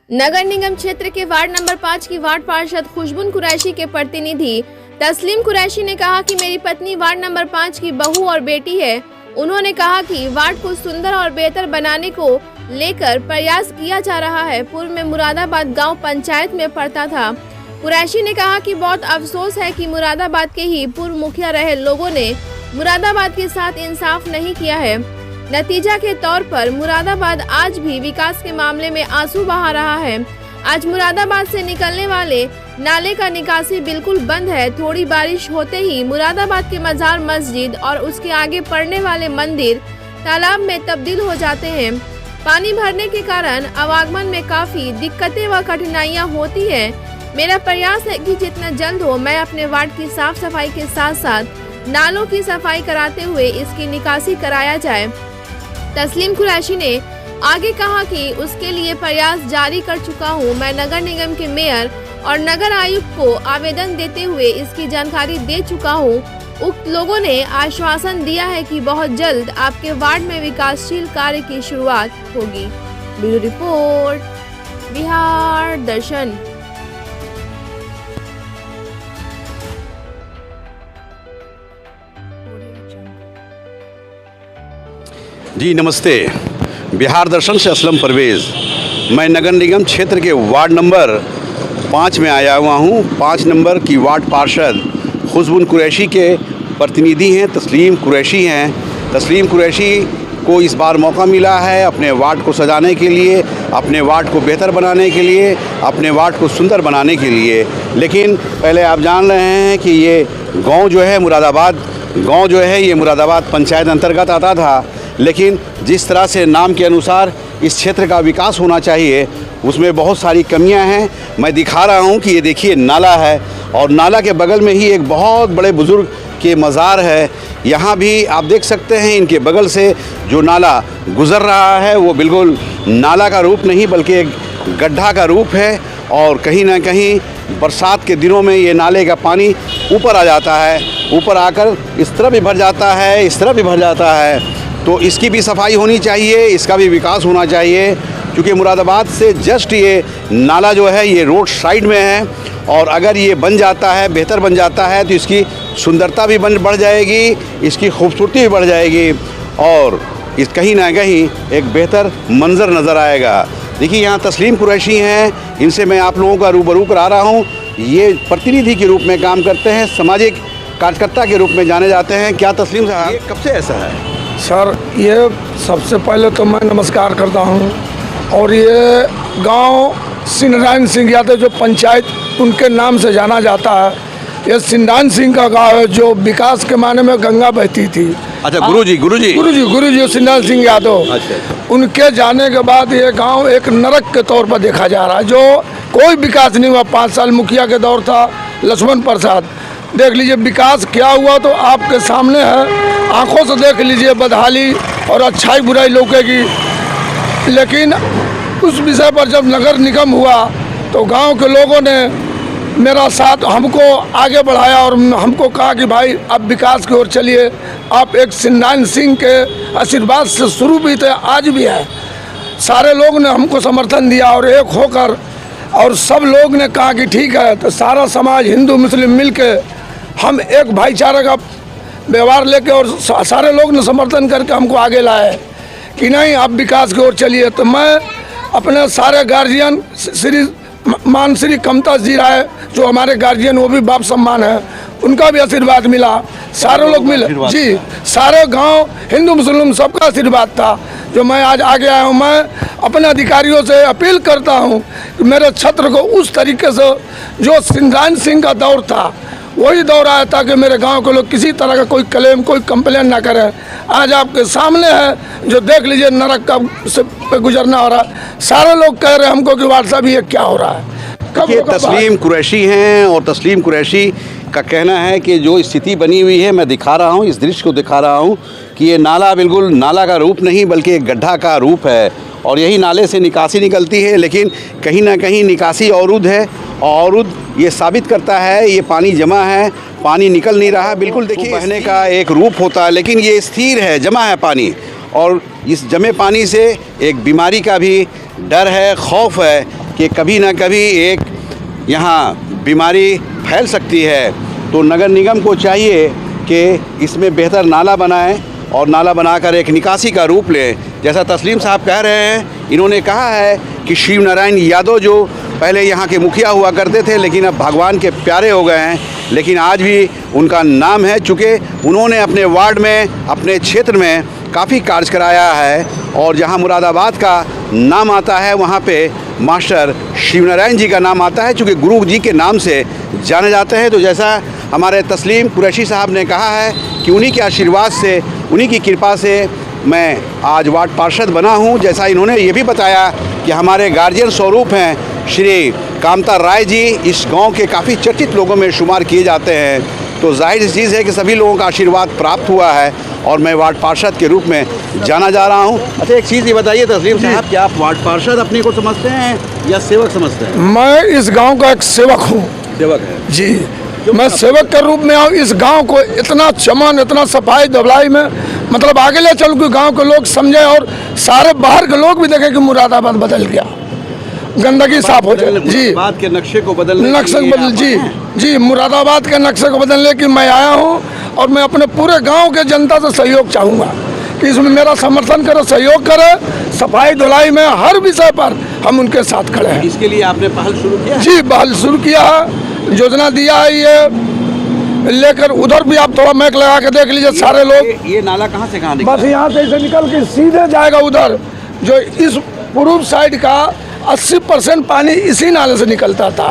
नगर निगम क्षेत्र के ward number 5 की वार्ड पार्षद खुशबू कुरैशी के प्रतिनिधि तस्लीम कुरैशी ने कहा कि मेरी पत्नी वार्ड नंबर 5 की बहू और बेटी है। उन्होंने कहा कि वार्ड को सुंदर और बेहतर बनाने को लेकर प्रयास किया जा रहा है। पूर्व में मुरादाबाद गांव पंचायत में पड़ता था। कुरैशी ने कहा कि बहुत अफसोस है कि मुरादाबाद के ही पूर्व मुखिया रहे लोगों ने मुरादाबाद के साथ इंसाफ नहीं किया है। नतीजा के तौर पर मुरादाबाद आज भी विकास के मामले में आंसू बहा रहा है। आज मुरादाबाद से निकलने वाले नाले का निकासी बिल्कुल बंद है। थोड़ी बारिश होते ही मुरादाबाद के मजार मस्जिद और उसके आगे पड़ने वाले मंदिर तालाब में तब्दील हो जाते हैं। पानी भरने के कारण आवागमन में काफी दिक्कतें व कठिनाइयां होती है। मेरा प्रयास है कि जितना जल्द हो मैं अपने वार्ड की साफ सफाई के साथ साथ नालों की सफाई कराते हुए इसकी निकासी कराया जाए। तस्लीम कुरैशी ने आगे कहा कि उसके लिए प्रयास जारी कर चुका हूं। मैं नगर निगम के मेयर और नगर आयुक्त को आवेदन देते हुए इसकी जानकारी दे चुका हूं। उक्त लोगों ने आश्वासन दिया है कि बहुत जल्द आपके वार्ड में विकासशील कार्य की शुरुआत होगी। ब्यूरो रिपोर्ट, बिहार दर्शन। जी नमस्ते, बिहार दर्शन से असलम परवेज़। मैं नगर निगम क्षेत्र के वार्ड नंबर 5 में आया हुआ हूँ। 5 नंबर की वार्ड पार्षद खुशबू कुरैशी के प्रतिनिधि हैं, तस्लीम कुरैशी हैं। तस्लीम कुरैशी को इस बार मौका मिला है अपने वार्ड को सजाने के लिए, अपने वार्ड को बेहतर बनाने के लिए, अपने वार्ड को सुंदर बनाने के लिए। लेकिन पहले आप जान रहे हैं कि ये गांव जो है मुरादाबाद गांव जो है ये मुरादाबाद पंचायत अंतर्गत आता था। लेकिन जिस तरह से नाम के अनुसार इस क्षेत्र का विकास होना चाहिए उसमें बहुत सारी कमियां हैं। मैं दिखा रहा हूं कि ये देखिए नाला है और नाला के बगल में ही एक बहुत बड़े बुज़ुर्ग के मज़ार है। यहाँ भी आप देख सकते हैं इनके बगल से जो नाला गुज़र रहा है वो बिल्कुल नाला का रूप नहीं बल्कि एक गड्ढा का रूप है। और कहीं ना कहीं बरसात के दिनों में ये नाले का पानी ऊपर आ जाता है, ऊपर आकर इस तरह भी भर जाता है, इस तरह भी भर जाता है। तो इसकी भी सफाई होनी चाहिए, इसका भी विकास होना चाहिए। क्योंकि मुरादाबाद से जस्ट ये नाला जो है ये रोड साइड में है और अगर ये बन जाता है, बेहतर बन जाता है तो इसकी सुंदरता भी बढ़ जाएगी, इसकी खूबसूरती भी बढ़ जाएगी और इस कहीं ना कहीं एक बेहतर मंजर नज़र आएगा। देखिए यहाँ तस्लीम कुरैशी हैं, इनसे मैं आप लोगों का रूबरू करा रहा हूँ। ये प्रतिनिधि के रूप में काम करते हैं, सामाजिक कार्यकर्ता के रूप में जाने जाते हैं। क्या तस्लीम साहब, ये कब से ऐसा है? सर, ये सबसे पहले तो मैं नमस्कार करता हूँ। और ये गांव सिंहरान सिंह यादव जो पंचायत उनके नाम से जाना जाता है, ये सिंहरान सिंह का गांव है जो विकास के माने में गंगा बहती थी। अच्छा, गुरुजी सिंहरान सिंह यादव। अच्छा। उनके जाने के बाद ये गांव एक नरक के तौर पर देखा जा रहा है, जो कोई विकास नहीं हुआ। 5 साल मुखिया के दौर था लक्ष्मण प्रसाद। देख लीजिए विकास क्या हुआ तो आपके सामने है, आंखों से देख लीजिए बदहाली और अच्छाई बुराई लौकेगी। लेकिन उस विषय पर जब नगर निगम हुआ तो गांव के लोगों ने मेरा साथ हमको आगे बढ़ाया और हमको कहा कि भाई अब विकास की ओर चलिए। आप एक सिंहरान सिंह के आशीर्वाद से शुरू भी थे, आज भी है। सारे लोग ने हमको समर्थन दिया और एक होकर और सब लोग ने कहा कि ठीक है। तो सारा समाज हिंदू मुस्लिम मिल के हम एक भाईचारा का व्यवहार लेके और सारे लोग ने समर्थन करके हमको आगे लाए कि नहीं आप विकास की ओर चलिए। तो मैं अपने सारे गार्जियन श्री कमता जी राय जो हमारे गार्जियन वो भी बाप सम्मान है, उनका भी आशीर्वाद मिला, सारे लोग मिले जी। सारे गांव हिंदू मुस्लिम सबका आशीर्वाद था जो मैं आज आगे आया हूँ। मैं अपने अधिकारियों से अपील करता हूँ कि मेरे क्षेत्र को उस तरीके से जो सिंहरान सिंह का दौर था वही दौर आया ताकि मेरे गांव के लोग किसी तरह का कोई क्लेम कोई कंप्लेन ना करें। आज आपके सामने है जो देख लीजिए नरक का पे गुजरना हो रहा है। सारे लोग कह रहे हैं हमको कि व्हाट्सएप ये क्या हो रहा है। ये तस्लीम कुरैशी हैं और तस्लीम कुरैशी का कहना है कि जो स्थिति बनी हुई है, मैं दिखा रहा हूँ, इस दृश्य को दिखा रहा हूँ कि ये नाला बिल्कुल नाला का रूप नहीं बल्कि एक गड्ढा का रूप है और यही नाले से निकासी निकलती है। लेकिन कहीं ना कहीं निकासी अवरुद्ध है और अवरुद्ध ये साबित करता है ये पानी जमा है, पानी निकल नहीं रहा। बिल्कुल देखिए बहने का एक रूप होता है लेकिन ये स्थिर है, जमा है पानी। और इस जमे पानी से एक बीमारी का भी डर है, खौफ है कि कभी ना कभी एक यहाँ बीमारी फैल सकती है, तो नगर निगम को चाहिए कि इसमें बेहतर नाला बनाएं और नाला बनाकर एक निकासी का रूप लें। जैसा तस्लीम साहब कह रहे हैं, इन्होंने कहा है कि शिव नारायण यादव जो पहले यहाँ के मुखिया हुआ करते थे लेकिन अब भगवान के प्यारे हो गए हैं, लेकिन आज भी उनका नाम है, चूँकि उन्होंने अपने वार्ड में, अपने क्षेत्र में काफ़ी कार्य कराया है। और जहाँ मुरादाबाद का नाम आता है वहाँ पे मास्टर शिवनारायण जी का नाम आता है, चूँकि गुरु जी के नाम से जाने जाते हैं। तो जैसा हमारे तस्लीम कुरैशी साहब ने कहा है कि उन्हीं के आशीर्वाद से, उन्हीं की कृपा से मैं आज वार्ड पार्षद बना हूँ। जैसा इन्होंने ये भी बताया कि हमारे गार्जियन स्वरूप हैं श्री कामता राय जी, इस गांव के काफ़ी चर्चित लोगों में शुमार किए जाते हैं। तो जाहिर सी चीज़ है कि सभी लोगों का आशीर्वाद प्राप्त हुआ है और मैं वार्ड पार्षद के रूप में जाना जा रहा हूँ। अच्छा, एक चीज़ ये बताइए तस्लीम साहब, क्या आप वार्ड पार्षद अपने को समझते हैं या सेवक समझते हैं? मैं इस गांव का एक सेवक हूँ। सेवक है जी, मैं सेवक के रूप में आऊँ। इस गांव को इतना चमन, इतना सफाई धुलाई में मतलब आगे ले चलूँ कि गांव के लोग समझें और सारे बाहर के लोग भी देखें कि मुरादाबाद बदल गया, गंदगी साफ हो जाए। जी, बात के नक्शे को बदलने, नक्शे को बदल, जी, मुरादाबाद के नक्शे को बदलने की मैं आया हूँ और मैं अपने पूरे गांव के जनता से सहयोग चाहूँगा कि इसमें मेरा समर्थन करे, सहयोग करे। सफाई धुलाई में हर विषय पर हम उनके साथ खड़े हैं। इसके लिए आपने पहल शुरू किया? जी, पहल शुरू किया है, योजना दिया है, ये लेकर उधर भी आप थोड़ा मैक लगा के देख लीजिए सारे लोग। ये नाला कहाँ से कहाँ बस यहाँ से ऐसे निकल के सीधे जाएगा उधर, जो इस पूर्व साइड का 80% पानी इसी नाले से निकलता था।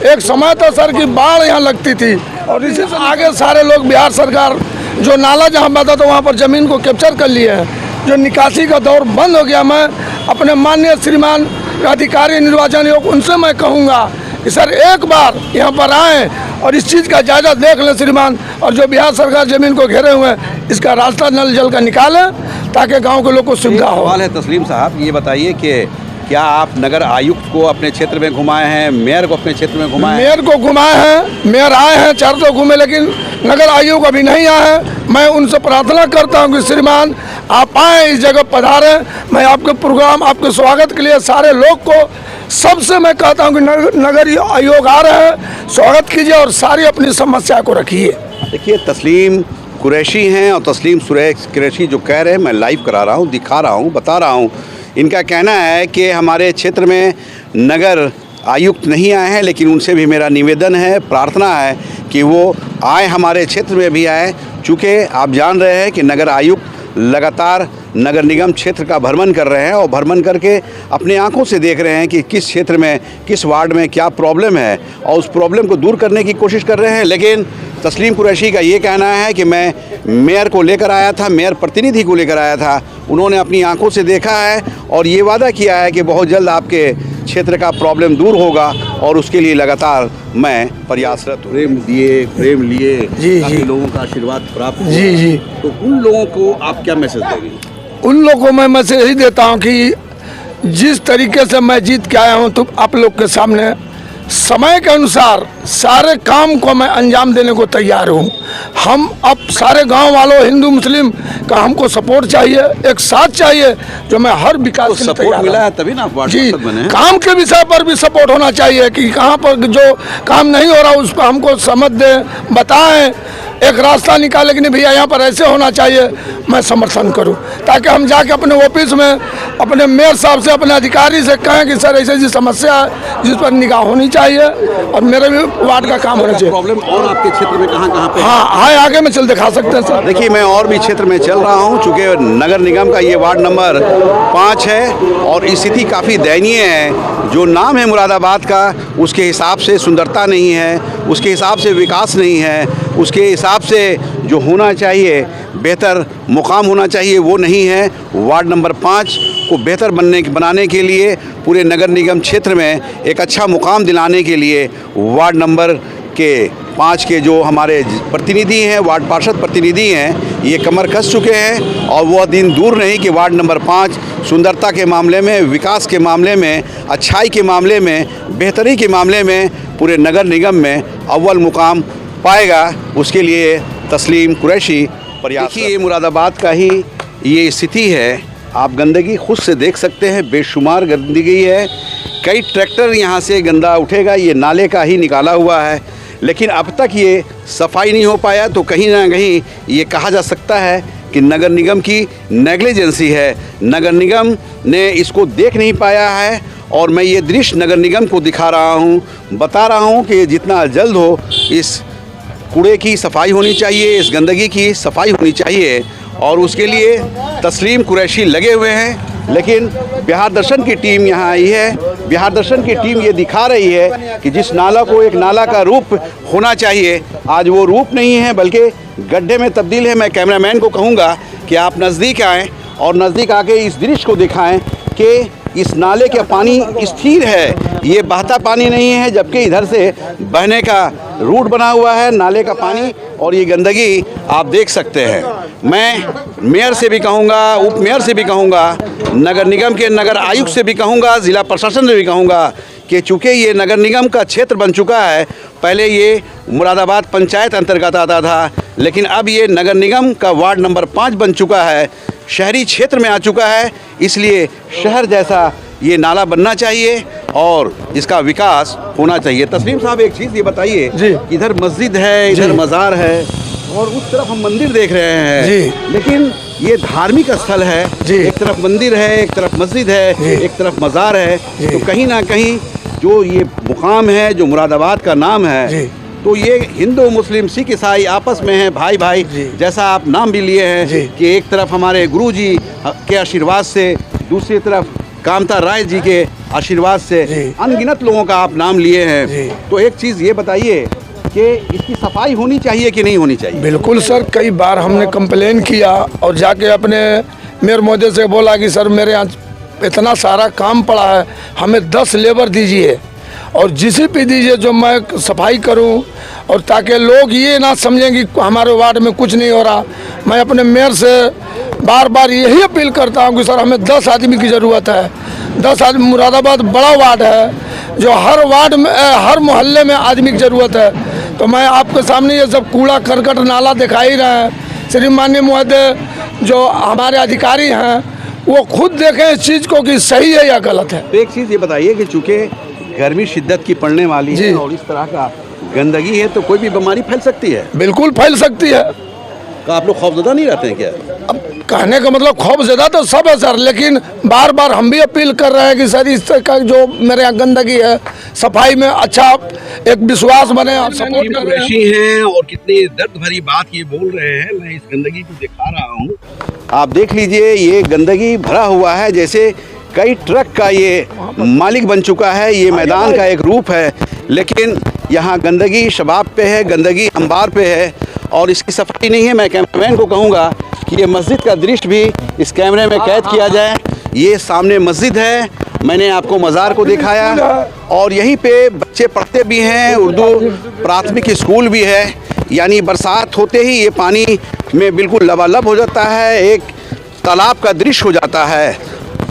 एक समय था सर की बाढ़ यहाँ लगती थी और इसी से आगे सारे लोग, बिहार सरकार जो नाला जहाँ बता था वहाँ पर ज़मीन को कैप्चर कर लिए हैं। जो निकासी का दौर बंद हो गया, मैं अपने माननीय श्रीमान अधिकारी निर्वाचन आयोग उनसे मैं कहूँगा कि सर एक बार यहाँ पर आएँ और इस चीज़ का जायजा देख लें श्रीमान, और जो बिहार सरकार ज़मीन को घेरे हुए हैं इसका रास्ता नल जल का निकालें ताकि गाँव के लोग को सुविधा हो। सवाल है तस्लीम साहब, ये बताइए कि क्या आप नगर आयुक्त को अपने क्षेत्र में घुमाए हैं, मेयर को अपने क्षेत्र में घुमाए हैं? मेयर को घुमाए हैं, मेयर आए हैं, 4 तो घूमे, लेकिन नगर आयोग अभी नहीं आए हैं। मैं उनसे प्रार्थना करता हूं कि श्रीमान आप आए, इस जगह पधारें। मैं आपके प्रोग्राम, आपके स्वागत के लिए सारे लोग को, सबसे मैं कहता हूं कि नगर आयोग आ रहे हैं, स्वागत कीजिए और सारी अपनी समस्या को रखिए। देखिए, तस्लीम कुरैशी हैं और तस्लीम कुरैशी जो कह रहे हैं मैं लाइव करा रहा हूँ, दिखा रहा हूँ, बता रहा हूँ। इनका कहना है कि हमारे क्षेत्र में नगर आयुक्त नहीं आए हैं, लेकिन उनसे भी मेरा निवेदन है, प्रार्थना है कि वो आए, हमारे क्षेत्र में भी आए। चूँकि आप जान रहे हैं कि नगर आयुक्त लगातार नगर निगम क्षेत्र का भ्रमण कर रहे हैं और भ्रमण करके अपने आंखों से देख रहे हैं कि किस क्षेत्र में, किस वार्ड में क्या प्रॉब्लम है और उस प्रॉब्लम को दूर करने की कोशिश कर रहे हैं। लेकिन तस्लीम कुरैशी का ये कहना है कि मैं मेयर को लेकर आया था, मेयर प्रतिनिधि को लेकर आया था, उन्होंने अपनी आंखों से देखा है और ये वादा किया है कि बहुत जल्द आपके क्षेत्र का प्रॉब्लम दूर होगा और उसके लिए लगातार मैं प्रयासरत हूँ। प्रेम लिए जी, लोगों का आशीर्वाद प्राप्त हुआ। जी, तो उन लोगों को आप क्या मैसेज देंगे? उन लोगों को मैं मैसेज यही देता हूँ कि जिस तरीके से मैं जीत के आया हूँ तो आप लोग के सामने समय के अनुसार सारे काम को मैं अंजाम देने को तैयार हूँ। हम अब सारे गांव वालों, हिंदू मुस्लिम का हमको सपोर्ट चाहिए, एक साथ चाहिए, जो मैं हर विकास के लिए तैयार हूँ। मिला है तभी ना आप वार्ड पार्षद बने हैं। काम के विषय पर भी सपोर्ट होना चाहिए कि कहाँ पर जो काम नहीं हो रहा उस पर हमको समझ दें, बताएं, एक रास्ता निकाले कि नहीं भैया यहाँ पर ऐसे होना चाहिए, मैं समर्थन करूं ताकि हम जाके अपने ऑफिस में अपने मेयर साहब से, अपने अधिकारी से कहें कि सर ऐसी समस्या है जिस पर निगाह होनी चाहिए और मेरे भी वार्ड का काम होना चाहिए। प्रॉब्लम और आपके क्षेत्र में कहाँ पे? हाँ, आगे में चल दिखा सकते हैं सर। देखिए, मैं और भी क्षेत्र में चल रहा हूँ, चूँकि नगर निगम का ये वार्ड नंबर 5 है और स्थिति काफ़ी दयनीय है। जो नाम है मुरादाबाद का, उसके हिसाब से सुंदरता नहीं है, उसके हिसाब से विकास नहीं है, उसके हिसाब से जो होना चाहिए, बेहतर मुकाम होना चाहिए, वो नहीं है। वार्ड नंबर 5 को बेहतर बनाने के लिए, पूरे नगर निगम क्षेत्र में एक अच्छा मुकाम दिलाने के लिए वार्ड नंबर के 5 के जो हमारे प्रतिनिधि हैं, वार्ड पार्षद प्रतिनिधि हैं, ये कमर कस चुके हैं और वह दिन दूर नहीं कि वार्ड नंबर 5 सुंदरता के मामले में, विकास के मामले में, अच्छाई के मामले में, बेहतरी के मामले में पूरे नगर निगम में अव्वल मुकाम पाएगा। उसके लिए तस्लीम कुरैशी प्रयास। देखिए, मुरादाबाद का ही ये स्थिति है आप गंदगी खुद से देख सकते हैं, बेशुमार गंदगी है। कई ट्रैक्टर यहाँ से गंदा उठेगा, ये नाले का ही निकाला हुआ है, लेकिन अब तक ये सफाई नहीं हो पाया। तो कहीं ना कहीं ये कहा जा सकता है कि नगर निगम की नेग्लिजेंसी है, नगर निगम ने इसको देख नहीं पाया है। और मैं ये दृश्य नगर निगम को दिखा रहा हूँ, बता रहा हूँ कि जितना जल्द हो इस कूड़े की सफाई होनी चाहिए, इस गंदगी की सफाई होनी चाहिए। और उसके लिए तस्लीम कुरैशी लगे हुए हैं, लेकिन बिहार दर्शन की टीम यहाँ आई है। बिहार दर्शन की टीम ये दिखा रही है कि जिस नाला को एक नाला का रूप होना चाहिए, आज वो रूप नहीं है बल्कि गड्ढे में तब्दील है। मैं कैमरामैन को कहूँगा कि आप नज़दीक आएँ और नज़दीक आके इस दृश्य को दिखाएं कि इस नाले का पानी स्थिर है, ये बहता पानी नहीं है, जबकि इधर से बहने का रूट बना हुआ है नाले का पानी। और ये गंदगी आप देख सकते हैं। मैं मेयर से भी कहूँगा, उप मेयर से भी कहूँगा, नगर निगम के नगर आयुक्त से भी कहूँगा, ज़िला प्रशासन से भी कहूँगा कि चूँकि ये नगर निगम का क्षेत्र बन चुका है, पहले ये मुरादाबाद पंचायत अंतर्गत आता था, लेकिन अब ये नगर निगम का वार्ड नंबर 5 बन चुका है, शहरी क्षेत्र में आ चुका है। इसलिए शहर जैसा ये नाला बनना चाहिए और इसका विकास होना चाहिए। तस्लीम साहब, एक चीज़ ये बताइए, इधर मस्जिद है, इधर मज़ार है और उस तरफ हम मंदिर देख रहे हैं जी। लेकिन ये धार्मिक स्थल है जी। एक तरफ मंदिर है, एक तरफ मस्जिद है, एक तरफ मज़ार है। तो कहीं ना कहीं जो ये मुकाम है, जो मुरादाबाद का नाम है, तो ये हिंदू मुस्लिम सिख ईसाई आपस में हैं, भाई भाई जैसा आप नाम भी लिए हैं कि एक तरफ हमारे गुरुजी के आशीर्वाद से, दूसरी तरफ कामता राय जी के आशीर्वाद से अनगिनत लोगों का आप नाम लिए हैं। तो एक चीज़ ये बताइए कि इसकी सफाई होनी चाहिए कि नहीं होनी चाहिए? बिल्कुल सर, कई बार हमने कंप्लेन किया और जाके अपने मेयर महोदय से बोला कि सर मेरे यहाँ इतना सारा काम पड़ा है, हमें 10 लेबर दीजिए और जिसे भी दीजिए जो मैं सफाई करूं, और ताकि लोग ये ना समझें कि हमारे वार्ड में कुछ नहीं हो रहा। मैं अपने मेयर से बार बार यही अपील करता हूं कि सर हमें 10 आदमी की ज़रूरत है। 10 आदमी, मुरादाबाद बड़ा वार्ड है जो हर वार्ड में, हर मोहल्ले में आदमी की ज़रूरत है। तो मैं आपके सामने ये सब कूड़ा करकट नाला दिखा ही रहे हैं। श्री माननीय महोदय जो हमारे अधिकारी हैं वो खुद देखें इस चीज़ को कि सही है या गलत है। तो एक चीज़ ये बताइए कि चूँकि गर्मी शिद्दत की पड़ने वाली है और इस तरह का गंदगी है, तो कोई भी बीमारी फैल सकती है? बिल्कुल फैल सकती है। तो आप लोग खौफजदा नहीं रहते हैं क्या? अब कहने का मतलब खौफजदा तो सब है सर, लेकिन बार बार हम भी अपील कर रहे हैं कि सर इस तरह का जो मेरे यहाँ गंदगी है, सफाई में अच्छा एक विश्वास बने। सपोर्ट कर रहे हैं और कितनी दर्द भरी बात ये बोल रहे हैं। मैं इस गंदगी को दिखा रहा हूँ, आप देख लीजिए। ये गंदगी भरा हुआ है, जैसे कई ट्रक का ये मालिक बन चुका है। ये मैदान का एक रूप है, लेकिन यहाँ गंदगी शबाब पे है, गंदगी अंबार पे है और इसकी सफाई नहीं है। मैं कैमरामैन को कहूँगा कि ये मस्जिद का दृश्य भी इस कैमरे में कैद किया जाए। ये सामने मस्जिद है, मैंने आपको मज़ार को दिखाया और यहीं पे बच्चे पढ़ते भी हैं, उर्दू प्राथमिक स्कूल भी है। यानी बरसात होते ही ये पानी में बिल्कुल लबालब हो जाता है, एक तालाब का दृश्य हो जाता है।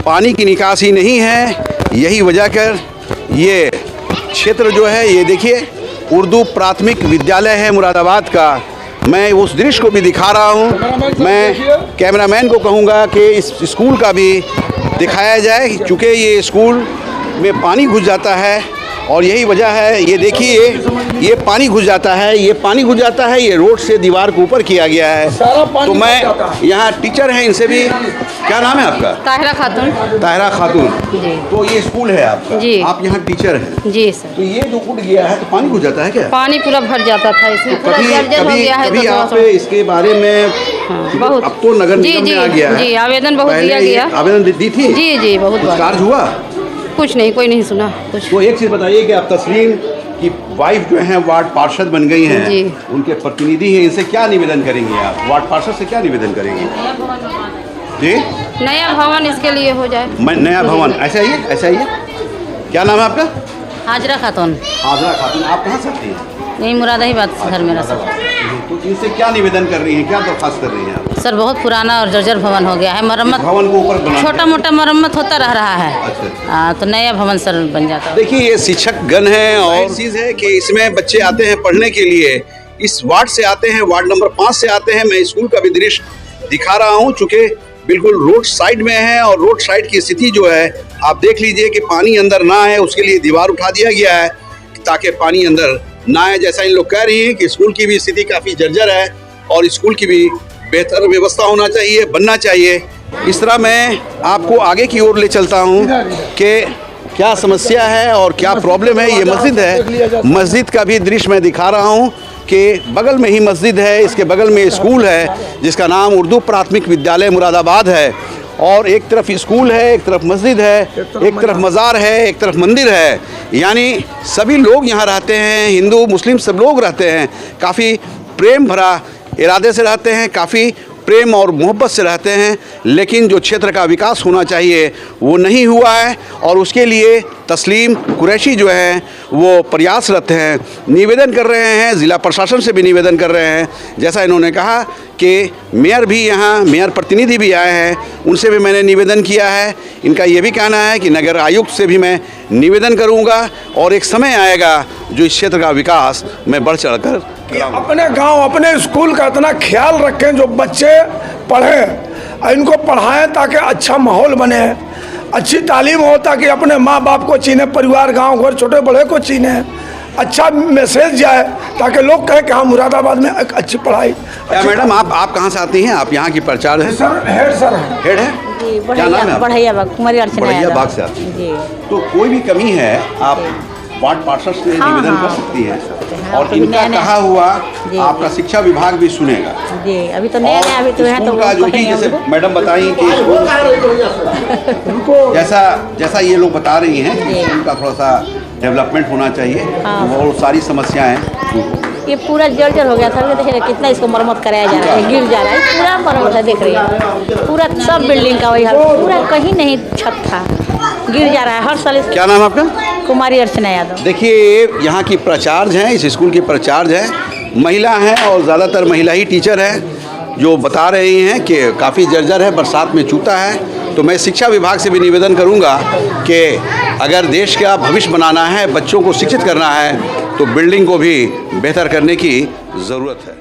पानी की निकासी नहीं है, यही वजह कर ये क्षेत्र जो है, ये देखिए उर्दू प्राथमिक विद्यालय है मुरादाबाद का। मैं उस दृश्य को भी दिखा रहा हूँ। मैं कैमरामैन को कहूँगा कि इस स्कूल का भी दिखाया जाए, चूँकि ये स्कूल में पानी घुस जाता है और यही वजह है। ये देखिए ये पानी घुस जाता है, ये पानी घुस जाता है, ये रोड से दीवार के ऊपर किया गया है। तो मैं यहाँ टीचर हैं, इनसे भी, क्या नाम है आपका? ताहिरा खातून। ताहिरा खातून जी। तो ये स्कूल है आपका जी। आप यहाँ टीचर हैं जी सर। तो ये जो उठ गया है तो पानी घुस जाता है क्या? पानी पूरा भर जाता था इसमें, पूरा जर्जर हो गया है। कभी तो आप इसके बारे में बहुत, अब तो नगर निगम में आ गया है। जी, आवेदन बहुत दिया गया। आवेदन दी थी? जी जी, बहुत बार। चार्ज हुआ? कुछ नहीं, कोई नहीं सुना कुछ। तो एक चीज़ बताइए कि आप तस्लीम की वाइफ जो हैं वार्ड पार्षद बन गई हैं जी। उनके प्रतिनिधि हैं, इनसे क्या निवेदन करेंगे आप? वार्ड पार्षद से क्या निवेदन करेंगे जी? नया भवन इसके लिए हो जाए। नया भवन, ऐसा ही है, ऐसा ही है। क्या नाम है आपका? हाजरा खातून। हाजरा खातून, आप कहाँ से आती हैं? यही मुरादाबाद घर मेरा सर। तो इनसे क्या निवेदन कर रही हैं, क्या दरख्वास्त कर रही हैं आप? सर बहुत पुराना और जर्जर भवन हो गया है, मरम्मत भवन को ऊपर बना, छोटा मोटा मरम्मत होता रह रहा है। अच्छा। तो नया भवन सर बन जाता। देखिए ये शिक्षक गण है और चीज़ है कि इसमें बच्चे आते हैं पढ़ने के लिए, इस वार्ड से आते हैं, वार्ड नंबर 5 से आते हैं। मैं स्कूल का भी दृश्य दिखा रहा हूँ, चूँकि बिल्कुल रोड साइड में है और रोड साइड की स्थिति जो है आप देख लीजिए कि पानी अंदर ना है, उसके लिए दीवार उठा दिया गया है ताकि पानी अंदर ना आए। जैसा इन लोग कह रही हैं कि स्कूल की भी स्थिति काफ़ी जर्जर है और स्कूल की भी बेहतर व्यवस्था होना चाहिए, बनना चाहिए। इस तरह मैं आपको आगे की ओर ले चलता हूँ कि क्या समस्या है और क्या प्रॉब्लम है। ये मस्जिद है, मस्जिद का भी दृश्य मैं दिखा रहा हूँ कि बगल में ही मस्जिद है, इसके बगल में स्कूल है जिसका नाम उर्दू प्राथमिक विद्यालय मुरादाबाद है। और एक तरफ स्कूल है, एक तरफ मस्जिद है, एक तरफ मज़ार है, एक तरफ मंदिर है। यानी सभी लोग यहाँ रहते हैं, हिंदू मुस्लिम सब लोग रहते हैं, काफ़ी प्रेम भरा इरादे से रहते हैं, काफ़ी प्रेम और मोहब्बत से रहते हैं। लेकिन जो क्षेत्र का विकास होना चाहिए वो नहीं हुआ है और उसके लिए तस्लीम कुरैशी जो हैं वो प्रयासरत हैं, निवेदन कर रहे हैं, ज़िला प्रशासन से भी निवेदन कर रहे हैं। जैसा इन्होंने कहा कि मेयर भी यहाँ, मेयर प्रतिनिधि भी आए हैं, उनसे भी मैंने निवेदन किया है। इनका ये भी कहना है कि नगर आयुक्त से भी मैं निवेदन करूँगा और एक समय आएगा जो इस क्षेत्र का विकास मैं बढ़ चढ़ कर अपने गांव अपने स्कूल का इतना ख्याल रखें जो बच्चे पढ़ें, इनको पढ़ाएं ताकि अच्छा माहौल बने, अच्छी तालीम हो ताकि अपने माँ बाप को चीने, परिवार गांव घर छोटे बड़े को चीने, अच्छा मैसेज जाए ताकि लोग कहें कि हाँ मुरादाबाद में एक अच्छी पढ़ाई। क्या मैडम आप कहाँ से आती हैं? आप यहाँ की प्रचार है? सर हेड है जी, क्या नाम है? बढ़ैया बाग, कुमारी अर्चना बढ़ैया यादव। बाग से आती हैं। जी। तो कोई भी कमी है आप वार्ड पार्षद से निवेदन कर सकती हैं और तो इनका नया- कहा हुआ जी, आपका शिक्षा विभाग भी सुनेगा। जी अभी तो नया नया अभी तो है तो स्कूल का जो भी कहेंगे जैसे हमको। मैडम बताई कि जैसा ये लोग बता रही हैं कि उनका थोड़ा सा डेवलपमेंट होना चाहिए और सारी समस्याएं दूर हो। ये पूरा जर्जर हो गया था, देखिए कितना इसको मरम्मत कराया जा रहा है, गिर जा रहा है, पूरा मरम्मत है, देख रही है पूरा सब बिल्डिंग का वही हाल, पूरा कहीं नहीं छत था, गिर जा रहा है हर साल। क्या नाम आपका? कुमारी अर्चना यादव। देखिए यहाँ की प्रचार्ज हैं, इस स्कूल की प्रचार्ज हैं, महिला हैं और ज़्यादातर महिला ही टीचर हैं जो बता रही हैं कि काफ़ी जर्जर है, बरसात में चूता है। तो मैं शिक्षा विभाग से भी निवेदन करूंगा कि अगर देश का भविष्य बनाना है, बच्चों को शिक्षित करना है तो बिल्डिंग को भी बेहतर करने की ज़रूरत है।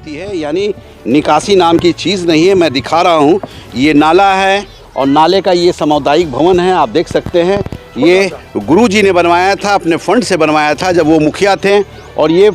है यानी निकासी नाम की चीज़ नहीं है। मैं दिखा रहा हूँ, ये नाला है और नाले का ये सामुदायिक भवन है, आप देख सकते हैं। ये गुरुजी ने बनवाया था, अपने फंड से बनवाया था जब वो मुखिया थे। और ये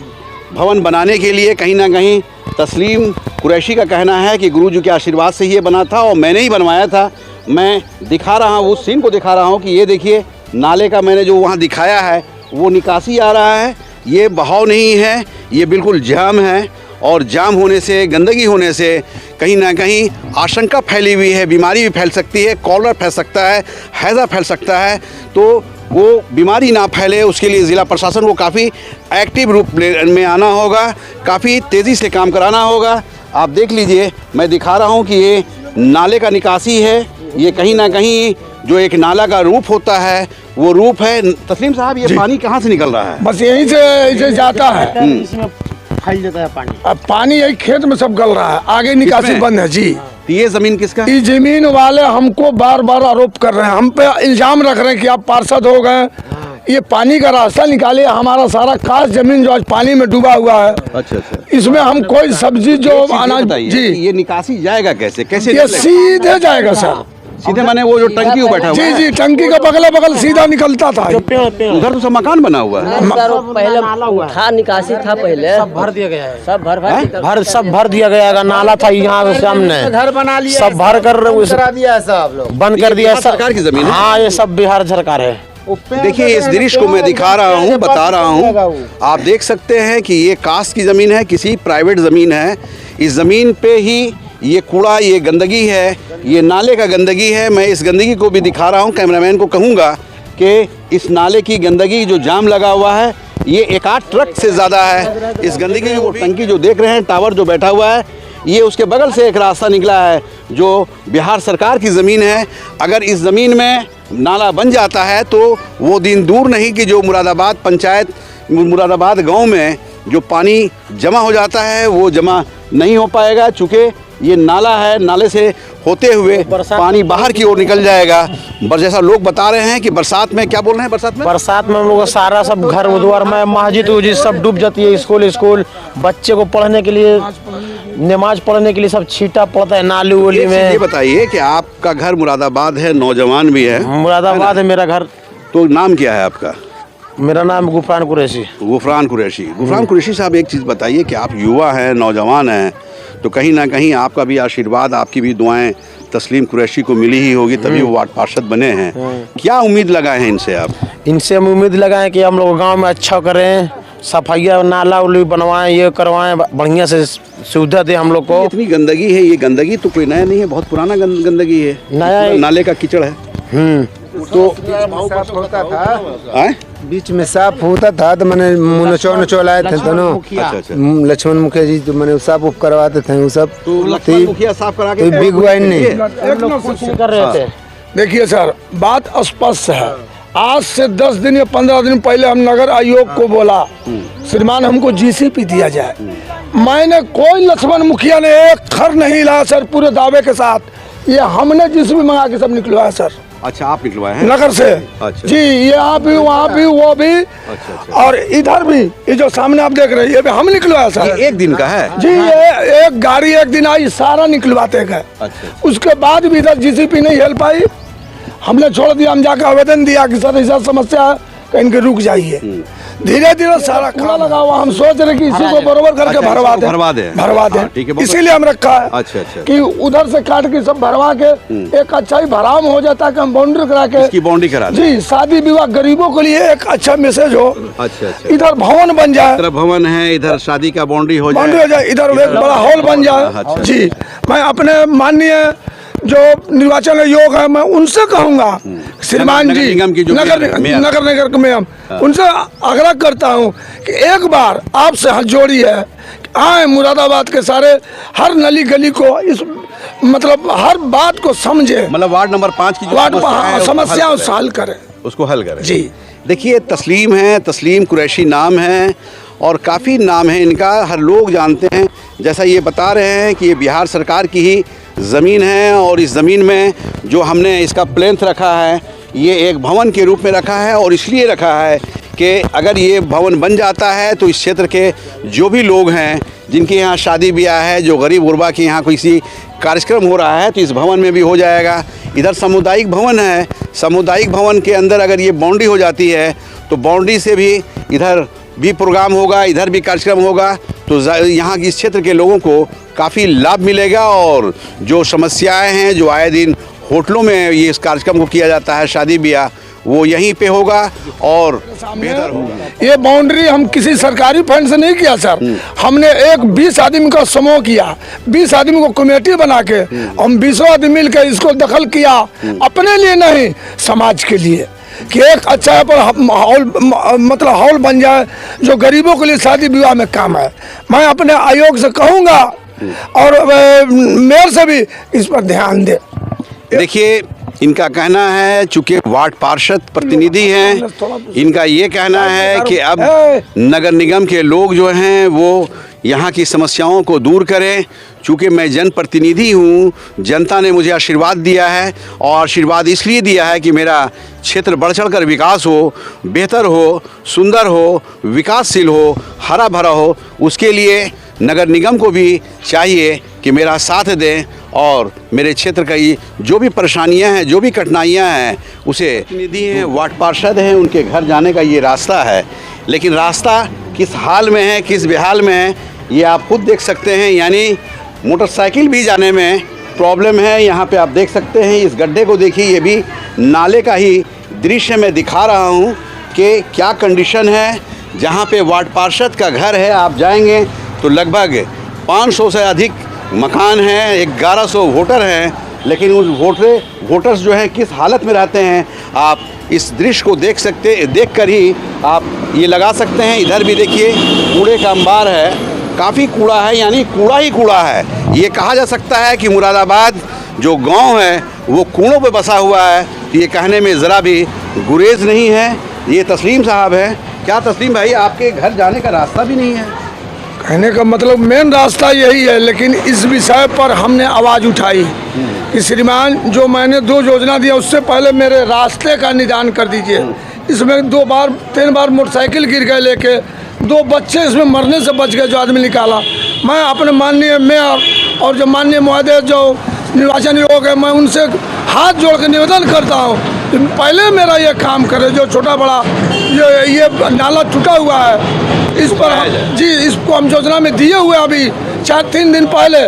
भवन बनाने के लिए कहीं ना कहीं तस्लीम कुरैशी का कहना है कि गुरुजी के आशीर्वाद से ये बना था और मैंने ही बनवाया था। मैं दिखा रहा हूँ, उस सीन को दिखा रहा हूँ कि ये देखिए नाले का मैंने जो वहाँ दिखाया है वो निकासी आ रहा है। ये बहाव नहीं है, ये बिल्कुल जाम है और जाम होने से, गंदगी होने से कहीं ना कहीं आशंका फैली हुई है, बीमारी भी फैल सकती है, कॉलरा फैल सकता है, हैज़ा फैल सकता है। तो वो बीमारी ना फैले उसके लिए ज़िला प्रशासन को काफ़ी एक्टिव रूप में आना होगा, काफ़ी तेज़ी से काम कराना होगा। आप देख लीजिए, मैं दिखा रहा हूँ कि ये नाले का निकासी है। ये कहीं ना कहीं जो एक नाला का रूप होता है वो रूप है। तस्लीम साहब, ये पानी कहाँ से निकल रहा है? बस यहीं से जाता है, इसमें फैल जाता है पानी। अब पानी यही खेत में सब गल रहा है, आगे निकासी इसमें? बंद है जी। तो ये ज़मीन किसका? ये जमीन वाले हमको बार बार आरोप कर रहे हैं, हम पे इल्जाम रख रहे हैं कि आप पार्षद हो गए, ये पानी का रास्ता निकाले, हमारा सारा खास जमीन जो आज पानी में डूबा हुआ है। अच्छा अच्छा। इसमें हम कोई सब्जी जो एक चीज़ ये अनाज बताइए, जी, ये निकासी जाएगा कैसे? कैसे ये निकलेगा? सीधे जाएगा सर। सीधे माने वो जो टंकी बैठा हुआ जी है? जी, टंकी का बगल बगल सीधा निकलता था। उधर तो सब मकान बना हुआ है। पहले था, निकासी था पहले, सब भर दिया गया है, सब भर दिया गया है। नाला था यहाँ सामने, घर बना लिया, सब भर कर दिया है, सब लोग बंद कर दिया। सरकार की जमीन है? हाँ, ये सब बिहार सरकार है। देखिए इस दृश्य को मैं दिखा रहा हूँ, बता रहा हूँ, आप देख सकते हैं कि ये कास्ट की ज़मीन है, किसी प्राइवेट ज़मीन है। इस ज़मीन पे ही ये कूड़ा, ये गंदगी है, ये नाले का गंदगी है। मैं इस गंदगी को भी दिखा रहा हूँ, कैमरामैन को कहूँगा कि इस नाले की गंदगी जो जाम लगा हुआ है ये 1-8 ट्रक से ज़्यादा है। इस गंदगी की वो टंकी जो देख रहे हैं, टावर जो बैठा हुआ है, ये उसके बगल से एक रास्ता निकला है जो बिहार सरकार की ज़मीन है। अगर इस ज़मीन में नाला बन जाता है तो वो दिन दूर नहीं कि जो मुरादाबाद पंचायत, मुरादाबाद गांव में जो पानी जमा हो जाता है वो जमा नहीं हो पाएगा। चूँकि ये नाला है, नाले से होते हुए पानी बाहर की ओर निकल जाएगा। जैसा लोग बता रहे हैं कि बरसात में, क्या बोल रहे हैं, बरसात में हम लोग का सारा सब घर द्वार में मस्जिद उजिद सब डूब जाती है। स्कूल बच्चे को पढ़ने के लिए, नमाज पढ़ने के लिए सब छीटा पड़ता है नाली उली में। ये बताइए कि आपका घर मुरादाबाद है, नौजवान भी है, मुरादाबाद है मेरा घर। तो नाम क्या है आपका? मेरा नाम गुफरान कुरैशी। गुफरान कुरैशी साहब, एक चीज़ बताइए कि आप युवा हैं, नौजवान हैं, तो कहीं ना कहीं आपका भी आशीर्वाद, आपकी भी दुआएं तस्लीम कुरैशी को मिली ही होगी, तभी वो वार्ड पार्षद बने हैं। क्या उम्मीद लगाए हैं इनसे आप? इनसे हम उम्मीद लगाएं कि हम लोग गांव में अच्छा करें, सफाइया नाला उली बनवाएं, ये करवाएं, बढ़िया से सुविधा दे हम लोग को। इतनी गंदगी है, ये गंदगी तो कोई नया नहीं है, बहुत पुराना गंदगी है, नया नाले का कीचड़ है। तो होता था, बीच में साफ होता था, तो मैंने नचो लाए थे दोनों। अच्छा। लक्ष्मण मुखिया जी तो मैंने साफ उप करवाते थे वो सब। तो लक्ष्मण मुखिया साफ करा के बिग वाइन नहीं कर रहे थे। देखिए सर, बात स्पष्ट है। आज से 10 दिन या 15 दिन पहले हम नगर आयोग को बोला, श्रीमान हमको जीसीपी दिया जाए। मैंने कोई लक्ष्मण मुखिया ने एक खर नहीं लाया सर, पूरे दावे के साथ। ये हमने जीसीपी मंगा के सब निकलवाया सर। अच्छा, आप निकलवाए हैं नगर से? अच्छा जी, यहाँ भी, वहाँ भी, वो भी। अच्छा। और इधर भी, ये जो सामने आप देख रहे हैं, ये भी हम निकलवाया सर। ये एक दिन का है जी, ये एक गाड़ी एक दिन आई, सारा निकलवाते गए। अच्छा। उसके बाद भी इधर जीसीपी नहीं हेल्प पाई, हमने छोड़ दिया। हम जाकर आवेदन दिया कि सर ऐसा समस्या है, कहीं के रुक जाइए। धीरे धीरे सारा कूड़ा लगा हुआ, हम सोच रहे कि इसी को बरोबर करके भरवा दे। इसीलिए हम रखा है। अच्छा। कि उधर से काट के सब भरवा के एक अच्छा ही भराव हो जाता है कि हम बाउंड्री करा के, इसकी बाउंड्री करा दें। जी, शादी विवाह गरीबों के लिए एक अच्छा मैसेज हो। अच्छा। इधर भवन बन जाए, इधर भवन है, इधर शादी का बाउंड्री हो जाए, इधर एक बड़ा हॉल बन जाए। जी, मैं अपने माननीय जो निर्वाचन आयोग है, मैं उनसे कहूँगा, श्रीमान जी, नगर निगम के मेयर, उनसे आग्रह करता हूँ कि एक बार आपसे हाथ जोड़ी है, आए मुरादाबाद के सारे हर नली गली को, इस मतलब हर बात को समझे, मतलब वार्ड नंबर 5 की समस्याओं से हल करें, उसको हल करें। जी, देखिए, तस्लीम है, तस्लीम कुरैशी नाम है और काफ़ी नाम है इनका, हर लोग जानते हैं। जैसा ये बता रहे हैं कि ये बिहार सरकार की ही ज़मीन है और इस ज़मीन में जो हमने इसका प्लेंथ रखा है, ये एक भवन के रूप में रखा है। और इसलिए रखा है कि अगर ये भवन बन जाता है तो इस क्षेत्र के जो भी लोग हैं, जिनके यहाँ शादी ब्याह है, जो गरीब गुरबा के यहाँ किसी कार्यक्रम हो रहा है, तो इस भवन में भी हो जाएगा। इधर सामुदायिक भवन है, सामुदायिक भवन के अंदर अगर ये बाउंड्री हो जाती है तो बाउंड्री से भी इधर भी प्रोग्राम होगा, इधर भी कार्यक्रम होगा, तो यहाँ इस क्षेत्र के लोगों को काफ़ी लाभ मिलेगा। और जो समस्याएं हैं, जो आए दिन होटलों में ये इस कार्यक्रम को किया जाता है, शादी ब्याह, वो यहीं पे होगा और बेहतर होगा। ये बाउंड्री हम किसी सरकारी फंड से नहीं किया सर, हमने एक 20 आदमी का समूह किया, 20 आदमी को कमेटी बना के हम 20 आदमी मिलकर इसको दखल किया, अपने लिए नहीं, समाज के लिए, कि एक अच्छा पर हॉल, मतलब हॉल बन जाए जो गरीबों के लिए शादी विवाह में काम है। मैं अपने आयोग से कहूँगा और मेयर से भी इस पर ध्यान दे। देखिए, इनका कहना है, चूँकि वार्ड पार्षद प्रतिनिधि हैं, इनका ये कहना है कि अब नगर निगम के लोग जो हैं वो यहाँ की समस्याओं को दूर करें। चूँकि मैं जनप्रतिनिधि हूँ, जनता ने मुझे आशीर्वाद दिया है और आशीर्वाद इसलिए दिया है कि मेरा क्षेत्र बढ़ चढ़ कर विकास हो, बेहतर हो, सुंदर हो, विकासशील हो, हरा भरा हो। उसके लिए नगर निगम को भी चाहिए कि मेरा साथ दें और मेरे क्षेत्र का ये जो भी परेशानियां हैं, जो भी कठिनाइयां हैं, उसे प्रतिनिधि हैं, वार्ड पार्षद हैं, उनके घर जाने का ये रास्ता है। लेकिन रास्ता किस हाल में है, किस बेहाल में है, ये आप खुद देख सकते हैं। यानी मोटरसाइकिल भी जाने में प्रॉब्लम है। यहाँ पे आप देख सकते हैं, इस गड्ढे को देखिए, ये भी नाले का ही दृश्य मैं दिखा रहा हूँ कि क्या कंडीशन है। जहाँ पे वार्ड पार्षद का घर है, आप जाएंगे तो लगभग 500 से अधिक मकान हैं, 1100 वोटर हैं, लेकिन उन वोटर्स जो हैं किस हालत में रहते हैं, आप इस दृश्य को देख कर ही आप ये लगा सकते हैं। इधर भी देखिए, कूड़े का अंबार है, काफ़ी कूड़ा है, यानी कूड़ा ही कूड़ा है। ये कहा जा सकता है कि मुरादाबाद जो गांव है वो कूड़ों पे बसा हुआ है। ये कहने में ज़रा भी गुरेज नहीं है। ये तस्लीम साहब है। क्या तस्लीम भाई, आपके घर जाने का रास्ता भी नहीं है? कहने का मतलब मेन रास्ता यही है, लेकिन इस विषय पर हमने आवाज़ उठाई कि श्रीमान जो मैंने 2 योजना दिया उससे पहले मेरे रास्ते का निदान कर दीजिए। इसमें 2-3 बार मोटरसाइकिल गिर गए लेके, 2 बच्चे इसमें मरने से बच गए जो आदमी निकाला। मैं अपने माननीय मेयर और जो माननीय महोदय जो निर्वाचन आयोग है, मैं उनसे हाथ जोड़ के निवेदन करता हूँ कि पहले मेरा ये काम करे। जो छोटा बड़ा जो ये नाला टूटा हुआ है, इस पर जी इसको हम योजना में दिए हुए अभी 3 दिन पहले।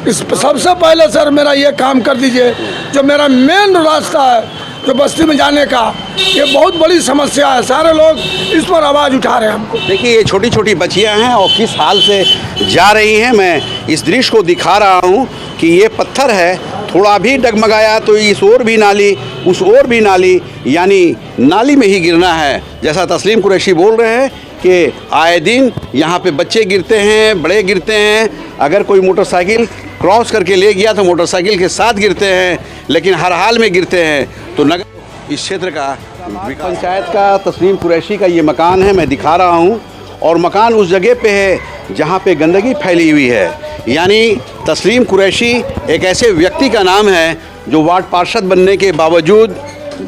इस सबसे पहले सर मेरा ये काम कर दीजिए। जो मेरा मेन रास्ता है जो बस्ती में जाने का, ये बहुत बड़ी समस्या है। सारे लोग इस पर आवाज़ उठा रहे हैं हमको। देखिए ये छोटी छोटी बच्चियां हैं और किस हाल से जा रही हैं। मैं इस दृश्य को दिखा रहा हूं कि ये पत्थर है, थोड़ा भी डगमगाया तो इस ओर भी नाली उस ओर भी नाली, यानी नाली में ही गिरना है। जैसा तस्लीम कुरैशी बोल रहे हैं कि आए दिन यहाँ पे बच्चे गिरते हैं, बड़े गिरते हैं। अगर कोई मोटरसाइकिल क्रॉस करके ले गया तो मोटरसाइकिल के साथ गिरते हैं, लेकिन हर हाल में गिरते हैं। तो नगर इस क्षेत्र का पंचायत का तस्लीम कुरैशी का ये मकान है, मैं दिखा रहा हूँ। और मकान उस जगह पे है जहाँ पे गंदगी फैली हुई है। यानी तस्लीम कुरैशी एक ऐसे व्यक्ति का नाम है जो वार्ड पार्षद बनने के बावजूद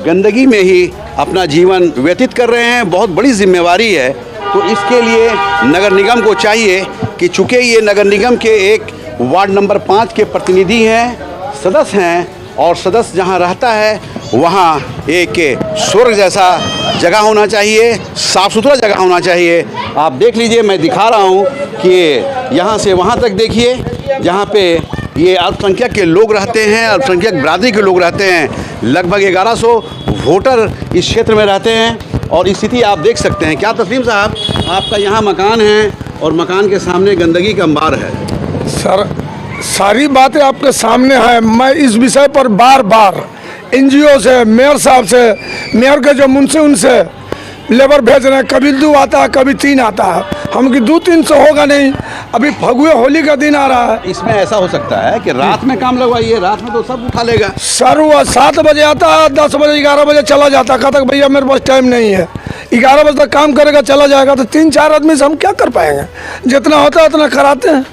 गंदगी में ही अपना जीवन व्यतीत कर रहे हैं। बहुत बड़ी जिम्मेवारी है। तो इसके लिए नगर निगम को चाहिए कि चूँकि ये नगर निगम के एक वार्ड नंबर 5 के प्रतिनिधि हैं, सदस्य हैं, और सदस्य जहाँ रहता है वहाँ एक स्वर्ग जैसा जगह होना चाहिए, साफ़ सुथरा जगह होना चाहिए। आप देख लीजिए, मैं दिखा रहा हूँ कि यहाँ से वहाँ तक देखिए, जहाँ पे ये अल्पसंख्यक के लोग रहते हैं, अल्पसंख्यक बिरादरी के लोग रहते हैं। लगभग 1100 वोटर इस क्षेत्र में रहते हैं और स्थिति आप देख सकते हैं। क्या तस्लीम साहब, आपका यहाँ मकान है और मकान के सामने गंदगी का अंबार है। सर सारी बातें आपके सामने हैं। मैं इस विषय पर बार NGO से, मेयर साहब से, मेयर के जो मुंशी उनसे लेबर भेज रहे हैं। कभी 2 आता है, कभी 3 आता है। हम कि 2-300 होगा नहीं। अभी फगुए होली का दिन आ रहा है। इसमें ऐसा हो सकता है कि रात में काम लगवाइए, रात में तो सब उठा लेगा। सर वो 7 बजे आता है, 10 बजे 11 बजे चला जाता है। कहता है भैया मेरे पास टाइम नहीं है। 11 बजे तक काम करेगा, चला जाएगा। तो 3-4 आदमी से हम क्या कर पाएंगे? जितना होता है उतना कराते हैं।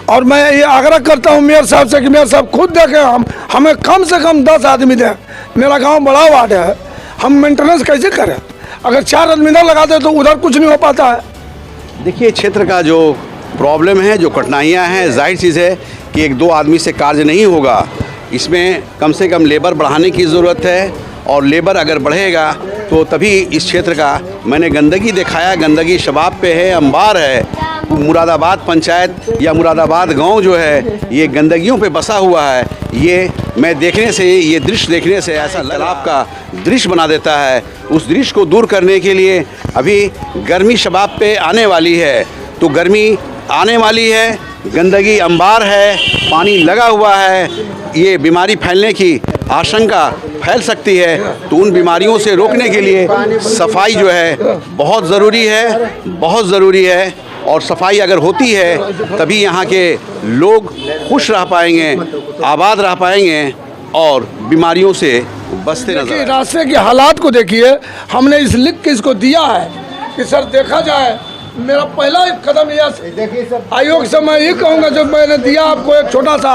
और मैं ये आग्रह करता हूँ मेयर साहब से कि मेयर साहब खुद देखें, हमें कम से कम 10 आदमी दें। मेरा गांव बड़ा वार्ड है, हम मेंटेनेंस कैसे करें? अगर 4 आदमी ना लगाते तो उधर कुछ नहीं हो पाता है। देखिए क्षेत्र का जो प्रॉब्लम है, जो कठिनाइयाँ हैं, जाहिर चीज़ है कि 1-2 आदमी से कार्य नहीं होगा। इसमें कम से कम लेबर बढ़ाने की ज़रूरत है, और लेबर अगर बढ़ेगा तो तभी इस क्षेत्र का, मैंने गंदगी दिखाया, गंदगी शबाब पे है, अंबार है। मुरादाबाद पंचायत या मुरादाबाद गांव जो है ये गंदगियों पे बसा हुआ है। ये मैं देखने से, ये दृश्य देखने से ऐसा तालाब का दृश्य बना देता है। उस दृश्य को दूर करने के लिए अभी गर्मी शबाब पे आने वाली है, तो गर्मी आने वाली है, गंदगी अंबार है, पानी लगा हुआ है, ये बीमारी फैलने की आशंका फैल सकती है। तो उन बीमारियों से रोकने के लिए सफाई जो है बहुत ज़रूरी है, बहुत ज़रूरी है। और सफाई अगर होती है तभी यहाँ के लोग खुश रह पाएंगे, आबाद रह पाएंगे और बीमारियों से बचते नजर। रास्ते के हालात को देखिए, हमने इस लिख के इसको दिया है कि सर देखा जाए। मेरा पहला कदम यह आयोग से मैं ये कहूँगा, जो मैंने दिया आपको एक छोटा सा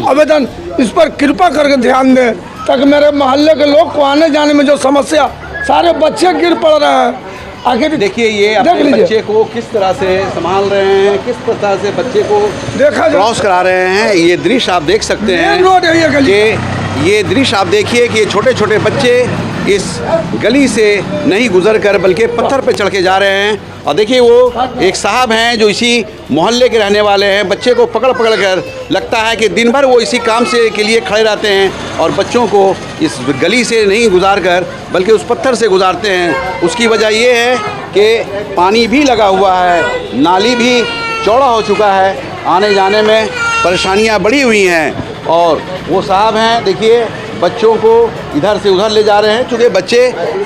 आवेदन, इस पर कृपा करके ध्यान दें, ताकि मेरे मोहल्ले के लोग को आने जाने में जो समस्या, सारे बच्चे गिर पड़ रहे हैं। आखिर देखिए ये अपने बच्चे को किस तरह से संभाल रहे हैं, किस तरह से बच्चे को क्रॉस करा रहे हैं। ये दृश्य आप देख सकते हैं। ये दृश्य आप देखिए कि छोटे छोटे बच्चे इस गली से नहीं गुजर कर बल्कि पत्थर पे चढ़ के जा रहे हैं। और देखिए वो एक साहब हैं जो इसी मोहल्ले के रहने वाले हैं। बच्चे को पकड़ कर लगता है कि दिन भर वो इसी काम से के लिए खड़े रहते हैं और बच्चों को इस गली से नहीं गुजार कर बल्कि उस पत्थर से गुजारते हैं। उसकी वजह ये है कि पानी भी लगा हुआ है, नाली भी चौड़ा हो चुका है, आने जाने में परेशानियां बढ़ी हुई हैं। और वो साहब हैं, देखिए बच्चों को इधर से उधर ले जा रहे हैं, चूँकि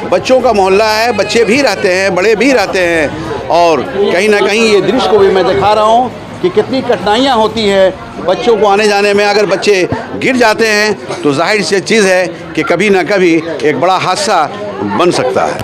बच्चों का मोहल्ला है, बच्चे भी रहते हैं, बड़े भी रहते हैं। और कहीं ना कहीं ये दृश्य को भी मैं दिखा रहा हूँ कि कितनी कठिनाइयाँ होती हैं बच्चों को आने जाने में। अगर बच्चे गिर जाते हैं तो जाहिर सी चीज़ है कि कभी ना कभी एक बड़ा हादसा बन सकता है।